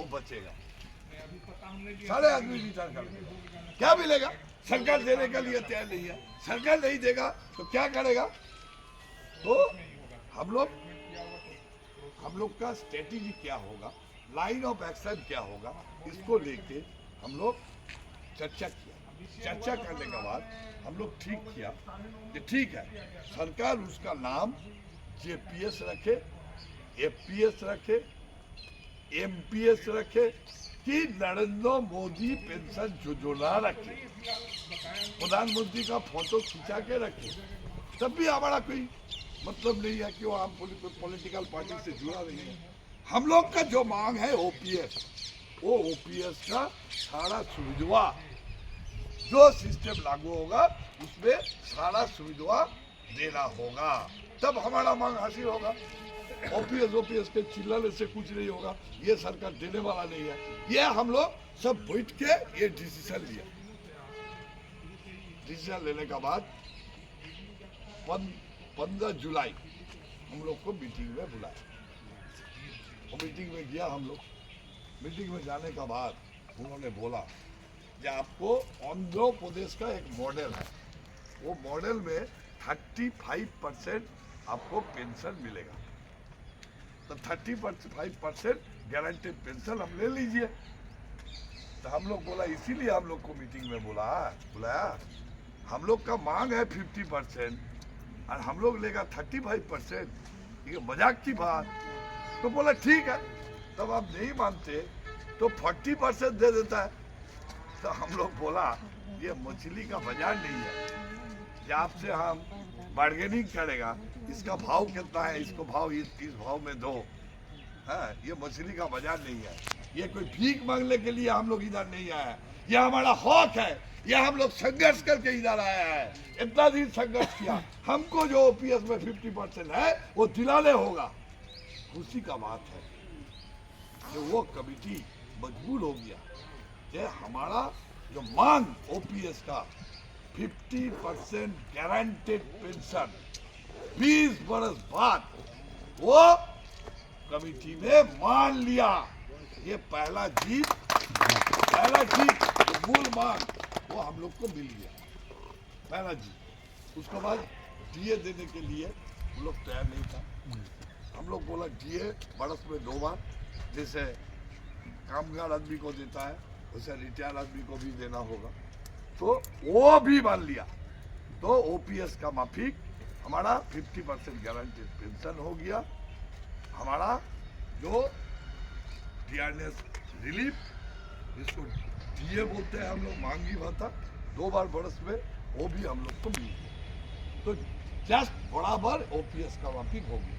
वो बचेगा, सारे आदमी रिटर्न कर लेंगे। क्या मिलेगा? सरकार देने के लिए तैयार नहीं है। सरकार नहीं देगा तो क्या करेगा? तो हम लोग का स्ट्रेटेजी क्या होगा, लाइन ऑफ एक्शन क्या होगा, इसको लेके हम लोग चर्चा किया। चर्चा करने के बाद हम लोग ठीक किया कि ठीक है, सरकार उसका नाम जेपीएस रखे, एफपीएस रखे, एमपीएस रखे कि नरेंद्र मोदी पेंशन योजना रखे, प्रधानमंत्री का फोटो खिंचा के रखे, तब भी हमारा कोई मतलब नहीं है कि वो हम पॉलिटिकल पार्टी से जुड़ा नहीं है। हम लोग का जो मांग है ओपीएस, वो ओपीएस का सारा सुविधा जो सिस्टम लागू होगा उसमें सारा सुविधा देना होगा, तब हमारा मांग हासिल होगा। ओपीएस के चिल्लाने से कुछ नहीं होगा, ये सरकार देने वाला नहीं है। ये हम लोग सब बैठ के ये डिसीजन लिया। डिसीजन लेने के बाद 15 जुलाई हम लोग को मीटिंग में बुलाया। और मीटिंग में गया हम लोग। मीटिंग में जाने के बाद उन्होंने बोला कि आपको आंध्र प्रदेश का एक मॉडल है, वो मॉडल में 35% आपको पेंशन मिलेगा, तो 35% गारंटेड पेंशन हम ले लीजिए। तो हम लोग बोला, इसीलिए हम लोग को मीटिंग में बुलाया। हम लोग का मांग है 50% और हम लोग लेगा 35%, ये मजाक की बात। तो बोला ठीक है, तब आप नहीं मानते तो 40% दे देता है। तो हम लोग बोला ये मछली का बाजार नहीं है कि आपसे हम बार्गेनिंग करेगा, इसका भाव कितना है, इसको भाव इस भाव में दो। हाँ, ये मछली का बाजार नहीं है, ये कोई भीख मांगने के लिए हम लोग इधर नहीं आया है, ये हमारा हक है, ये हम लोग संघर्ष करके इधर आया है। इतना दिन संघर्ष किया, हमको जो ओपीएस में 50% है वो दिलाने होगा। खुशी का बात है कि वो कमिटी मजबूर हो गया कि हमारा जो मांग ओपीएस का 50% गारंटेड पेंशन 20 बरस बाद वो कमिटी ने मान लिया। ये पहला जीत जो मूल मांग वो हम लोग को मिल गया, पहला जीत। उसके बाद डीए देने के लिए हम लोग तैयार नहीं था। हम लोग बोला डीए बरस में 2 बार, जैसे कामगार आदमी को देता है वैसे रिटायर आदमी को भी देना होगा, तो वो भी मान लिया। तो ओपीएस का माफिक हमारा 50% गारंटेड पेंशन हो गया। हमारा जो टीआरएस रिलीफ, जिसको डीए बोलते हैं हम लोग, मांगी भत्ता 2 बार बरस में, वो भी हम लोग को मिल गया। तो जस्ट बराबर ओपीएस का माफिक हो गया।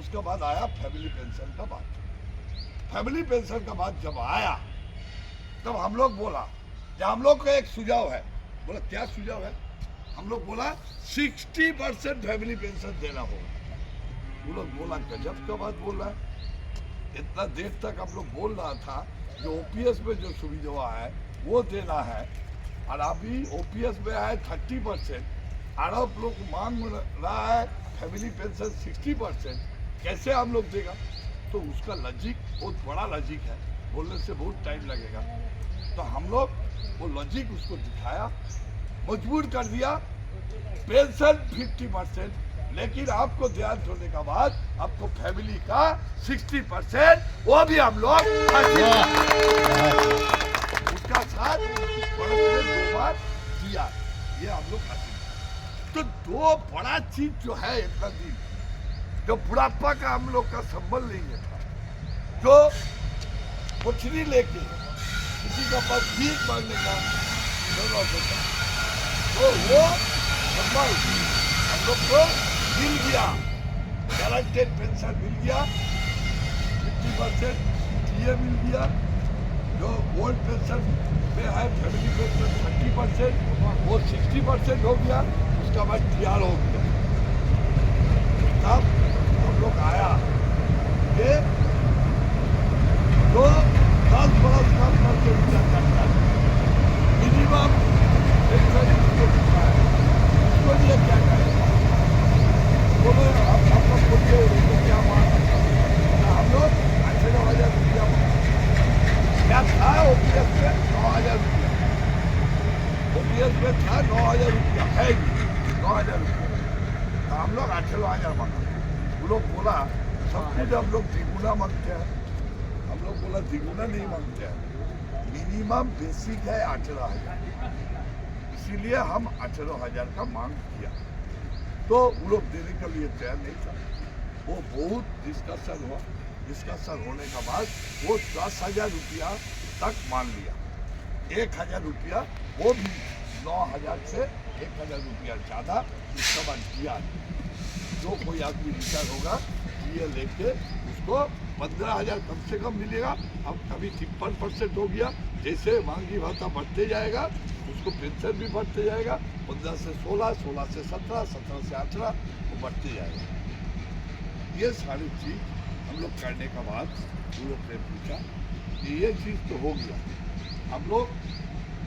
उसके बाद आया फैमिली पेंशन का बात। फैमिली पेंशन का बात जब आया तब हम लोग बोला कि हम लोग का एक सुझाव है। बोला क्या सुझाव है? हम लोग बोला 60% फैमिली पेंशन देना होगा। वो लोग बोला गजब का बात बोल रहा है, इतना देर तक हम लोग बोल रहा था जो ओपीएस में जो सुविधा है वो देना है, और अभी ओपीएस में है 30% और आप लोग मांग रहा है फैमिली पेंशन 60%, कैसे हम लोग देगा? तो उसका लॉजिक बहुत बड़ा लॉजिक है, बोलने से बहुत टाइम लगेगा। तो हम लोग वो लॉजिक उसको दिखाया, मजबूर कर दिया पेंशन 50%, लेकिन आपको ध्यान छोड़ने के बाद आपको फैमिली का 60% वो भी हम लोग उसका साथ बड़े 2 बार दिया, ये हम लोग हासिल। तो 2 बड़ा चीज जो है इतना दिन, जो बुढ़ापा का हम लोग का संबल नहीं है, जो मछली लेके किसी का पास भीख मांगने का जरूरत होता है, तो वो संबल हम लोग को मिल गया। गारंटेड पेंशन मिल गया, 50% डीए मिल गया, जो ओल्ड पेंशन में है फैमिली पेंशन 30%, वो 60% हो गया। उसका बाद टीआर हो गया। तब हम लोग आया कि जो 10 बरस काम करके क्या करता है, मिनिमम पेंशन उसको मिलता है, उसको लिए क्या करेगा? बोलो आप लोग बोलिए, क्या मांग? हम लोग 18,000 रुपया ओपीएस में था 9,000 रुपया, है 9,000 रुपया, तो हम लोग 18,000 मांगा। वो लोग बोला सब कुछ हम लोग द्विगुना मांगते हैं, हम लोग बोला द्विगुना नहीं मांगते हैं, मिनिमम बेसिक है 18,000, इसीलिए हम 18,000 का मांग किया। तो वो लोग देने के लिए तैयार नहीं था। वो बहुत डिस्कशन हुआ, डिस्कशन होने के बाद वो 10,000 रुपया तक मान लिया, 1,000 रुपया, वो भी 9,000 से 1,000 रुपया ज़्यादा उसका बाद दिया। जो कोई आदमी रिटायर होगा ये लेके उसको 15,000 कम से कम मिलेगा। अब कभी 53% हो गया, जैसे मांगी भाता बढ़ते जाएगा उसको पेंशन भी बढ़ते जाएगा, 15 से 16, 16 से 17, 17 से 18 वो बढ़ते जाएगा। ये सारी चीज़ हम लोग करने के बाद वो लोग ने पूछा कि ये चीज़ तो हो गया, हम लोग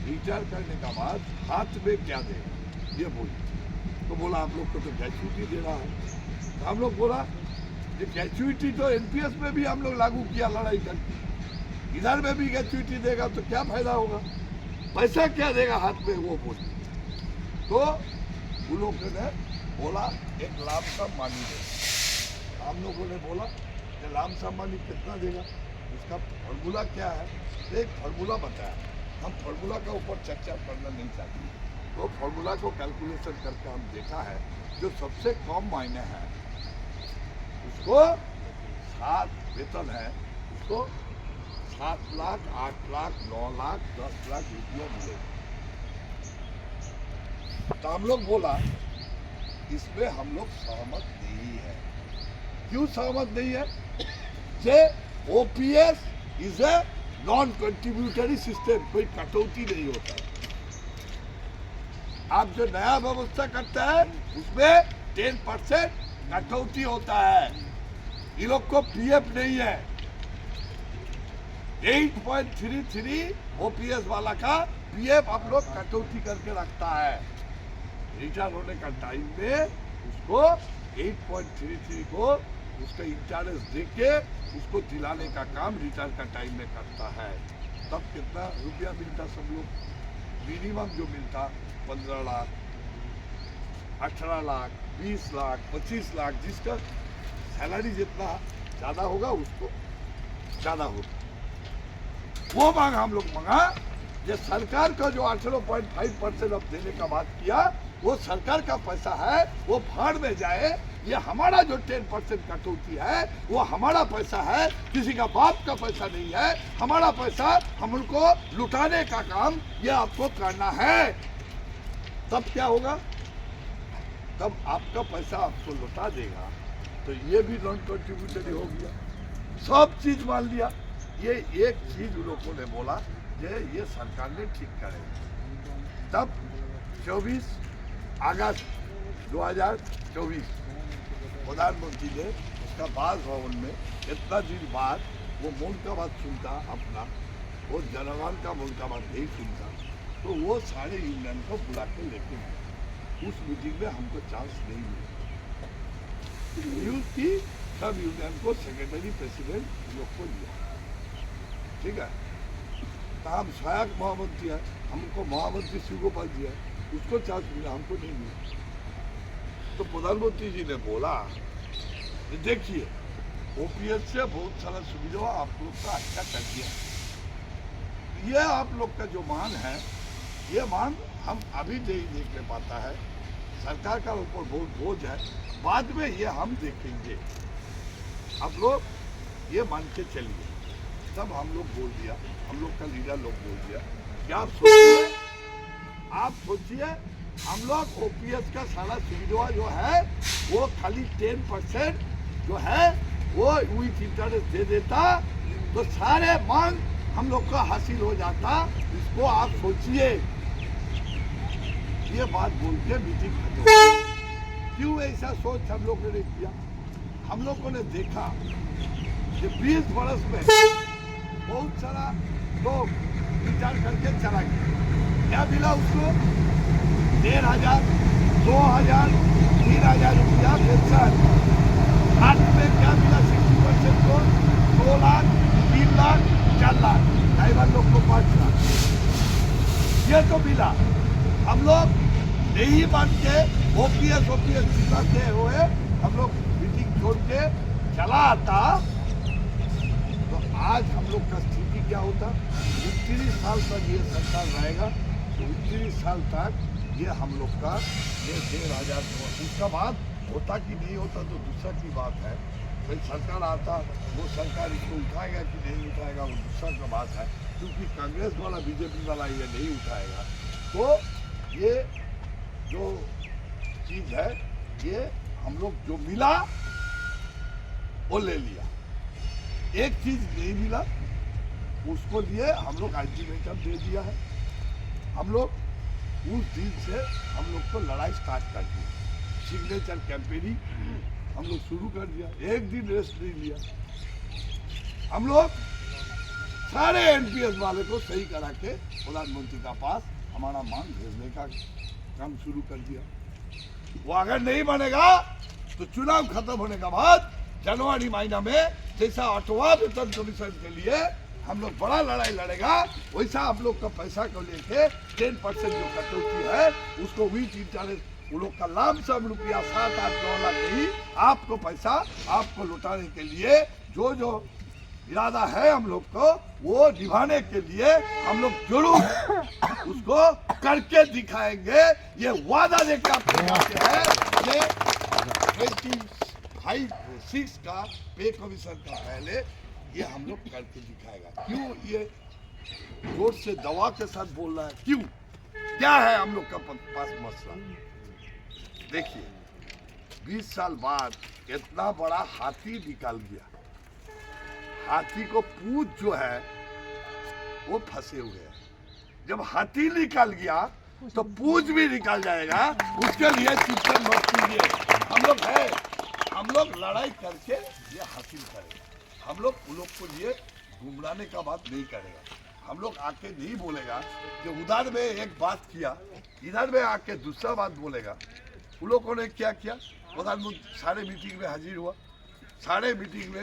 रिटायर करने के बाद हाथ में क्या देगा ये बोलिए। तो बोला आप लोग को तो ग्रेच्युटी दे रहा है। तो हम लोग बोला ये ग्रेच्युटी तो एनपीएस में भी हम लोग लागू किया लड़ाई करके, इधर में भी ग्रेच्युटी देगा तो क्या फायदा होगा, पैसा क्या देगा हाथ में वो बोलिए। तो उन लोगों ने बोला एक लाभ का मानी देगा। हम लोगों ने बोला कि लाभ सम्मानी कितना देगा, उसका फॉर्मूला क्या है, एक फॉर्मूला बताया। हम फॉर्मूला का ऊपर चर्चा करना नहीं चाहते, तो फॉर्मूला को कैलकुलेशन करके हम देखा है जो सबसे कम मायने है उसको 7 वेतन है, उसको 7 लाख, 8 लाख, 9 लाख, 10 लाख रुपया मिलेगा। तो हम लोग बोला इसमें हम लोग सहमत नहीं है। क्यों सहमत नहीं है? जे OPS is a non contributory system, कोई कटौती नहीं होता। आप जो नया व्यवस्था करते हैं उसमें 10% कटौती होता है। ये लोग को पीएफ नहीं है, 8.33 ओपीएस वाला का पीएफ आप लोग कटौती करके रखता है। रिटायर होने का टाइम में उसको 8.33 को उसका इंटरेस्ट देके उसको दिलाने का काम रिटायर का टाइम में करता है। तब कितना रुपया मिलता सब लोग, मिनिमम जो मिलता 15 लाख, 18 लाख, 20 लाख, 25 लाख, जिसका सैलरी जितना ज़्यादा होगा उसको ज़्यादा होगा। वो मांग हम लोग मांगा। ये सरकार का जो 18.5% अब देने का बात किया वो सरकार का पैसा है, वो फाड़ में जाए। ये हमारा जो 10% कटौती है वो हमारा पैसा है, किसी का बाप का पैसा नहीं है। हमारा पैसा हम उनको लुटाने का काम ये आपको करना है। तब क्या होगा? तब आपका पैसा आपको लौटा देगा। तो ये भी नॉन कंट्रीब्यूटरी हो गया, सब चीज मान लिया। ये एक चीज उन लोगों ने बोला कि ये सरकार ने ठीक करेगा। तब 24 अगस्त 2024 प्रधानमंत्री ने उसका बासभवन में इतना दिन बाद वो मन का बात सुनता, अपना वो जनगण का मन का बात नहीं सुनता, तो वो सारे यूनियन को बुला के लेके गए। उस मीटिंग में हमको चांस नहीं मिला। न्यूज की सब यूनियन को सेक्रेटरी प्रेसिडेंट लोग को लिया, ठीक है। तो हम सहायक महामंत्री है, हमको महामंत्री शिव गोपाल दिया, उसको चांस मिला, हमको नहीं मिला। तो प्रधानमंत्री जी ने बोला देखिए ओपीएस से बहुत सारा सुविधा आप लोग का अच्छा कर दिया, ये आप लोग का जो मांग है ये मांग हम अभी नहीं देखने पाता है, सरकार का ऊपर बहुत बोझ है, बाद में ये हम देखेंगे, आप लोग ये मान के चलिए। तब हम लोग बोल दिया, हम लोग का लीडर लोग बोल दिया कि आप सोचिए हम लोग ओपीएस का सारा सुविधा जो है वो खाली 10% जो है वो विथ इंटरेस्ट दे देता तो सारे मांग हम लोग का हासिल हो जाता। इसको आप सोचिए। ये बात बोल के मीटिंग खत्म। क्यों ऐसा सोच हम लोग ने किया? हम लोगों ने देखा कि 20 वर्ष में बहुत सारा लोग विचार करके चला गया। क्या मिला उसको? 1,500, 2,000, 3,000 रुपया पेंशन। हाथ में क्या मिला? 60% को 2 लाख, 3 लाख, 4 लाख, ड्राइवर लोग को 5 लाख, ये तो मिला। हम लोग नहीं मान के ओपीएस जिताते हुए हम लोग मीटिंग छोड़ के चला आता तो आज हम लोग का स्थिति क्या होता। 29 साल तक ये सरकार रहेगा तो 29 साल तक ये हम लोग का ये 1,500 उसका बाद होता कि नहीं होता तो दूसरा की बात है। भाई सरकार आता वो सरकार इसको उठाएगा कि नहीं उठाएगा वो दूसरा का बात है, क्योंकि कांग्रेस वाला बीजेपी वाला ये नहीं उठाएगा। तो ये जो चीज़ है ये हम लोग जो मिला वो ले लिया, एक चीज नहीं मिला उसको लिए हम लोग अल्टीमेटम दे दिया है। हम लोग उस दिन से हम लोग को लड़ाई स्टार्ट कर दी, सिग्नेचर कैंपेनिंग हम लोग शुरू कर दिया, एक दिन रेस्ट नहीं लिया। हम लोग सारे एनपीएस वाले को सही करा के प्रधानमंत्री का पास हमारा मांग भेजने का काम शुरू कर दिया। वो अगर नहीं बनेगा तो चुनाव खत्म होने के बाद जनवरी महीना में जैसा 8वां वेतन कमीशन के लिए हम लोग बड़ा लड़ाई लड़ेगा, वैसा आप लोग का पैसा को लेके 10% जो कटौती है उसको विथ इंटरेस्ट उन लोग का लाभ सब रुपया 7-8-9 लाख नहीं आपको पैसा आपको लौटाने के लिए जो जो इरादा है हम लोग को वो निभाने के लिए हम लोग जरूर उसको करके दिखाएंगे। ये वादा लेके आपके पास है। ये 26 का पे कमीशन का पहले ये हम लोग करके दिखाएगा। क्यों ये जोर से दवा के साथ बोल रहा है, क्यों क्या है हम लोग का पास मसला। देखिए 20 साल बाद इतना बड़ा हाथी निकाल गया, हाथी को पूंछ जो है वो फंसे हुए हैं। जब हाथी निकाल गया तो पूंछ भी निकाल जाएगा, उसके लिए चिंतन मत कीजिए। हम लोग लड़ाई करके ये हासिल करेगा। हम लोग उन लोग को ये गुमराने का बात नहीं करेगा। हम लोग आके नहीं बोलेगा कि उधर में एक बात किया इधर में आके दूसरा बात बोलेगा। उन लोगों ने क्या किया, प्रधानमंत्री सारे मीटिंग में हाजिर हुआ, सारे मीटिंग में